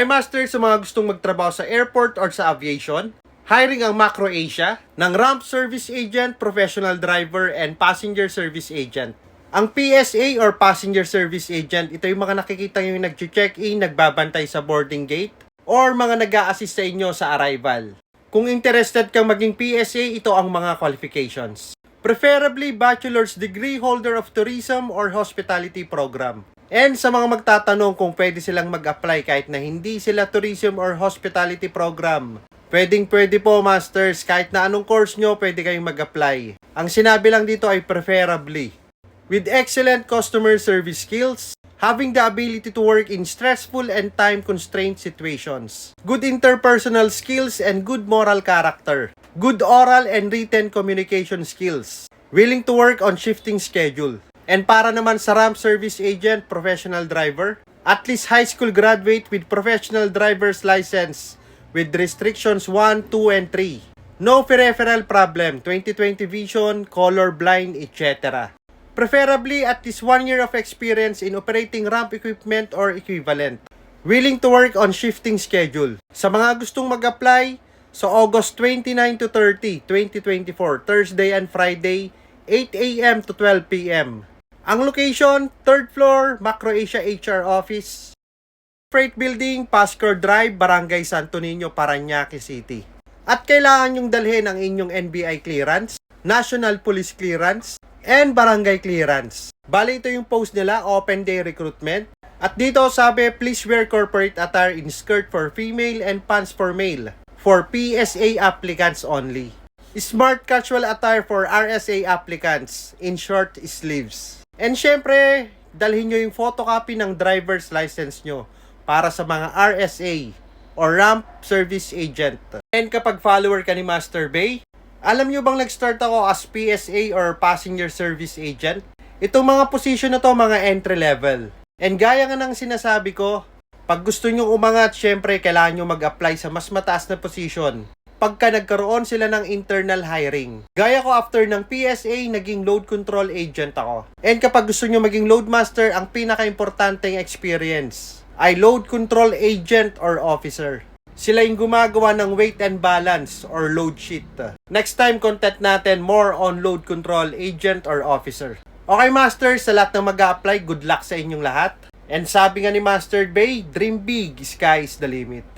Hi Master, sa mga gustong magtrabaho sa airport or sa aviation, hiring ang Macro Asia ng Ramp Service Agent, Professional Driver, and Passenger Service Agent. Ang PSA or Passenger Service Agent, ito yung mga nakikita nyo yung nag-check-in, nagbabantay sa boarding gate, or mga nag-a-assist sa inyo sa arrival. Kung interested kang maging PSA, ito ang mga qualifications. Preferably bachelor's degree holder of tourism or hospitality program. And sa mga magtatanong kung pwede silang mag-apply kahit na hindi sila tourism or hospitality program, pwede po masters, kahit na anong course nyo, pwede kayong mag-apply. Ang sinabi lang dito ay preferably. With excellent customer service skills, having the ability to work in stressful and time-constrained situations, good interpersonal skills and good moral character, good oral and written communication skills, willing to work on shifting schedule. And para naman sa Ramp Service Agent, Professional Driver, at least high school graduate with professional driver's license with restrictions 1, 2, and 3. No peripheral problem, 20/20 vision, color blind, etc. Preferably at least 1 year of experience in operating ramp equipment or equivalent. Willing to work on shifting schedule. Sa mga gustong mag-apply, sa August 29 to 30, 2024, Thursday and Friday, 8 a.m. to 12 p.m. Ang location, 3rd floor, Macro Asia HR Office, Freight Building, Pascor Drive, Barangay Santo Niño, Parañaque City. At kailangan nyong dalhin ang inyong NBI clearance, National Police Clearance, and Barangay Clearance. Bali, ito yung post nila, Open Day Recruitment. At dito sabi, please wear corporate attire in skirt for female and pants for male. For PSA applicants only. Smart casual attire for RSA applicants in short sleeves. And syempre, dalhin nyo yung photocopy ng driver's license nyo para sa mga RSA or Ramp Service Agent. And kapag follower ka ni Master Bay, alam nyo bang nag-start ako as PSA or Passenger Service Agent? Itong mga position na to, mga entry level. And gaya nga ng sinasabi ko, pag gusto nyo umangat, syempre kailangan nyo mag-apply sa mas mataas na position pagka nagkaroon sila ng internal hiring. Gaya ko after ng PSA, naging load control agent ako. And kapag gusto nyo maging load master, ang pinaka-importanteng experience ay load control agent or officer. Sila yung gumagawa ng weight and balance or load sheet. Next time, content natin more on load control agent or officer. Okay master, sa lahat ng mag-a-apply, good luck sa inyong lahat. And sabi nga ni Master Bay, dream big, sky is the limit.